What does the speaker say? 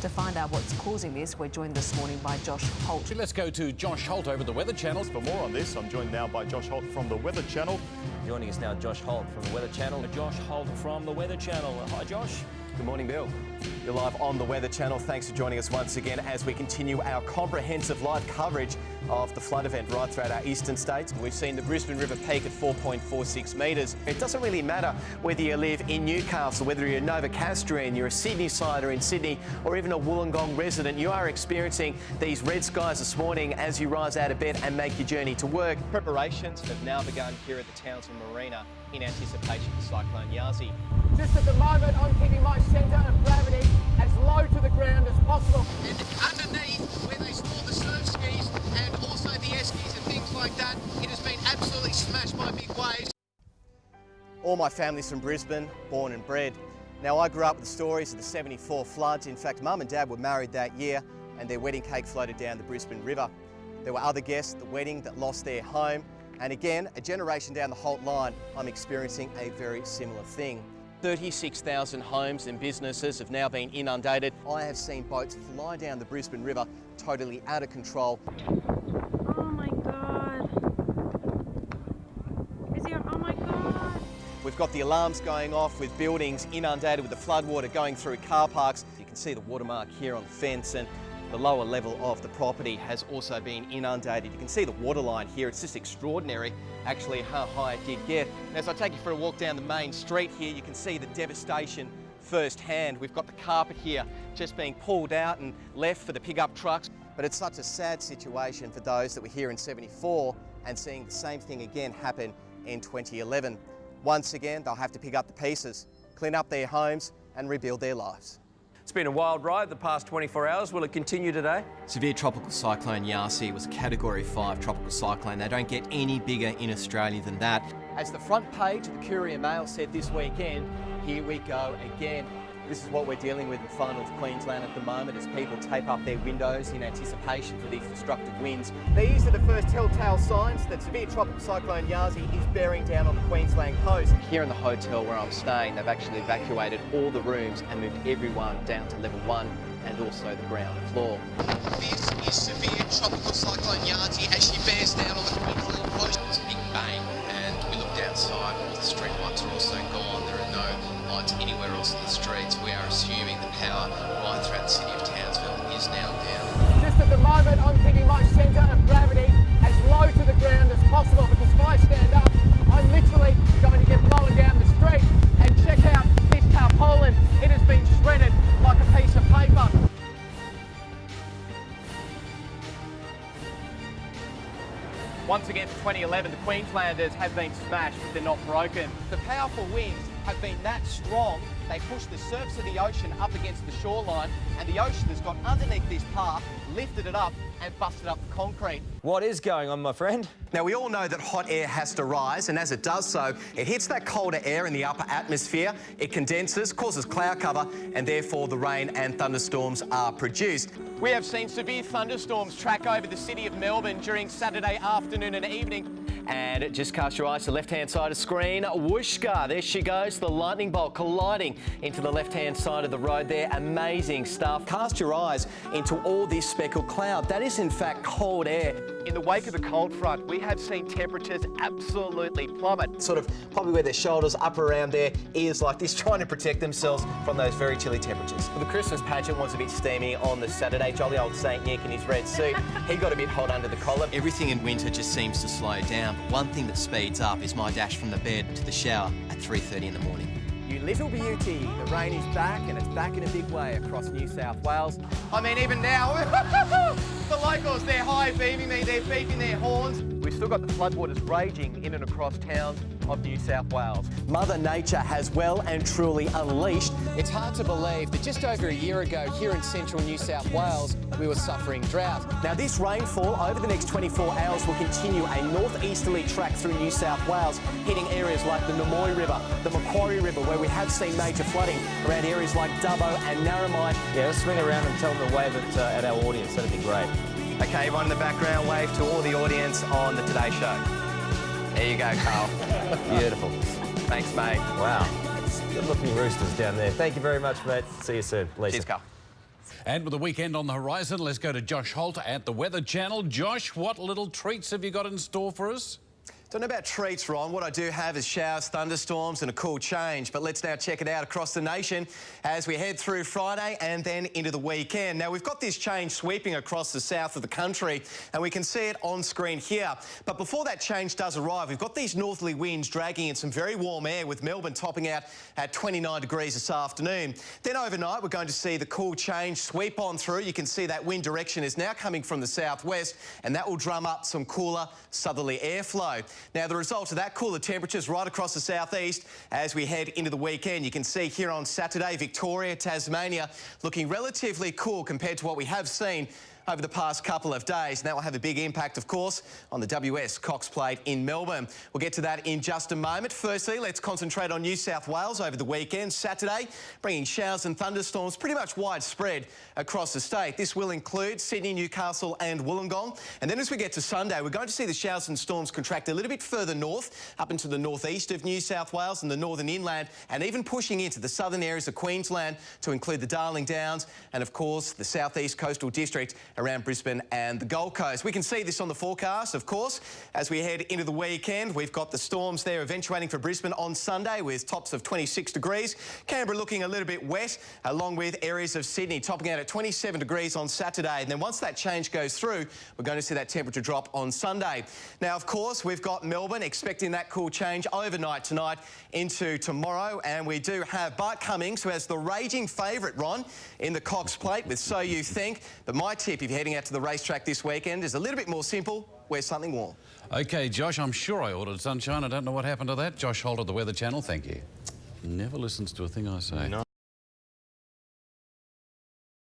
To find out what's causing this, we're joined this morning by Josh Holt. Let's go to Josh Holt over the Weather Channel. For more on this, I'm joined now by Josh Holt from the Weather Channel. Joining us now, Josh Holt from the Weather Channel. Josh Holt from the Weather Channel. Hi, Josh. Good morning, Bill. You're live on the Weather Channel. Thanks for joining us once again as we continue our comprehensive live coverage of the flood event right throughout our eastern states. We've seen the Brisbane River peak at 4.46 metres. It doesn't really matter whether you live in Newcastle, whether you're a Novocastrian, you're a Sydney-sider in Sydney, or even a Wollongong resident, you are experiencing these red skies this morning as you rise out of bed and make your journey to work. Preparations have now begun here at the Townsville Marina in anticipation for Cyclone Yasi. Just at the moment, I'm keeping my centre of gravity as low to the ground as possible. And underneath, where they store the surf skis and also the skis and things like that, it has been absolutely smashed by big waves. All my family's from Brisbane, born and bred. Now, I grew up with the stories of the 74 floods. In fact, Mum and Dad were married that year and their wedding cake floated down the Brisbane River. There were other guests at the wedding that lost their home. And again, a generation down the Holt line, I'm experiencing a very similar thing. 36,000 homes and businesses have now been inundated. I have seen boats fly down the Brisbane River totally out of control. Oh my God. Oh my God. We've got the alarms going off with buildings inundated with the floodwater going through car parks. You can see the watermark here on the fence, and the lower level of the property has also been inundated. You can see the waterline here. It's just extraordinary actually how high it did get. And as I take you for a walk down the main street here, you can see the devastation firsthand. We've got the carpet here just being pulled out and left for the pickup trucks. But it's such a sad situation for those that were here in 74 and seeing the same thing again happen in 2011. Once again, they'll have to pick up the pieces, clean up their homes and rebuild their lives. It's been a wild ride the past 24 hours. Will it continue today? Severe tropical cyclone Yasi was a Category 5 tropical cyclone. They don't get any bigger in Australia than that. As the front page of the Courier Mail said this weekend, here we go again. This is what we're dealing with in far north Queensland at the moment as people tape up their windows in anticipation for these destructive winds. These are the first telltale signs that severe tropical cyclone Yasi is bearing down on the Queensland coast. Here in the hotel where I'm staying, they've actually evacuated all the rooms and moved everyone down to level 1 and also the ground floor. This is severe tropical cyclone Yasi as she bears down on the Queensland coast. It's a big bang, and we looked outside, all the street lights are also gone. There are no lights anywhere else in the streets. We are assuming the power right throughout the city of Townsville is now down. Just at the moment, I'm keeping my centre of gravity as low to the ground as possible, because if I stand up, I'm literally going to get blown down the street. And check out this tarpaulin. It has been shredded like a piece of paper. Once again for 2011, the Queenslanders have been smashed, but they're not broken. The powerful winds have been that strong, they pushed the surface of the ocean up against the shoreline, and the ocean has got underneath this path, lifted it up and busted up the concrete. What is going on, my friend? Now, we all know that hot air has to rise, and as it does so, it hits that colder air in the upper atmosphere, it condenses, causes cloud cover, and therefore the rain and thunderstorms are produced. We have seen severe thunderstorms track over the city of Melbourne during Saturday afternoon and evening. And just cast your eyes to the left-hand side of the screen. Whooshka, there she goes, the lightning bolt colliding into the left-hand side of the road there. Amazing stuff. Cast your eyes into all this speckled cloud. That is, in fact, cold air. In the wake of the cold front, we have seen temperatures absolutely plummet. Sort of probably where their shoulders up around their ears like this, trying to protect themselves from those very chilly temperatures. The Christmas pageant was a bit steamy on the Saturday. Jolly old St. Nick in his red suit, he got a bit hot under the collar. Everything in winter just seems to slow down. But one thing that speeds up is my dash from the bed to the shower at 3:30 in the morning. You little beauty, the rain is back, and it's back in a big way across New South Wales. I mean, even now, the locals, they're high beaming me, they're beeping their horns. We've still got the floodwaters raging in and across towns of New South Wales. Mother Nature has well and truly unleashed. It's hard to believe that just over a year ago here in central New South Wales, we were suffering drought. Now, this rainfall over the next 24 hours will continue a northeasterly track through New South Wales, hitting areas like the Namoy River, the Macquarie River, where we have seen major flooding around areas like Dubbo and Narromine. Yeah, let's swing around and tell them to wave at our audience. That'd be great. Okay, everyone in the background, wave to all the audience on the Today Show. There you go, Carl. Beautiful. Thanks, mate. Wow. Good looking roosters down there. Thank you very much, mate. See you soon. Lisa. Cheers, Carl. And with the weekend on the horizon, let's go to Josh Holt at the Weather Channel. Josh, what little treats have you got in store for us? Don't know about treats, Ron. What I do have is showers, thunderstorms and a cool change. But let's now check it out across the nation as we head through Friday and then into the weekend. Now, we've got this change sweeping across the south of the country and we can see it on screen here. But before that change does arrive, we've got these northerly winds dragging in some very warm air, with Melbourne topping out at 29 degrees this afternoon. Then overnight, we're going to see the cool change sweep on through. You can see that wind direction is now coming from the southwest, and that will drum up some cooler southerly airflow. Now, the result of that, cooler temperatures right across the southeast as we head into the weekend. You can see here on Saturday, Victoria, Tasmania looking relatively cool compared to what we have seen over the past couple of days, and that will have a big impact, of course, on the WS Cox Plate in Melbourne. We'll get to that in just a moment. Firstly, let's concentrate on New South Wales over the weekend. Saturday, bringing showers and thunderstorms pretty much widespread across the state. This will include Sydney, Newcastle and Wollongong. And then as we get to Sunday, we're going to see the showers and storms contract a little bit further north, up into the northeast of New South Wales and the northern inland, and even pushing into the southern areas of Queensland to include the Darling Downs and, of course, the southeast coastal district around Brisbane and the Gold Coast. We can see this on the forecast, of course, as we head into the weekend. We've got the storms there eventuating for Brisbane on Sunday with tops of 26 degrees. Canberra looking a little bit wet, along with areas of Sydney topping out at 27 degrees on Saturday. And then once that change goes through, we're going to see that temperature drop on Sunday. Now, of course, we've got Melbourne expecting that cool change overnight tonight into tomorrow. And we do have Bart Cummings, who has the raging favourite, Ron, in the Cox Plate with So You Think. But my tip, if you're heading out to the racetrack this weekend, is a little bit more simple. Wear something warm. OK, Josh, I'm sure I ordered sunshine. I don't know what happened to that. Josh Holt at the Weather Channel, thank you. Never listens to a thing I say. No.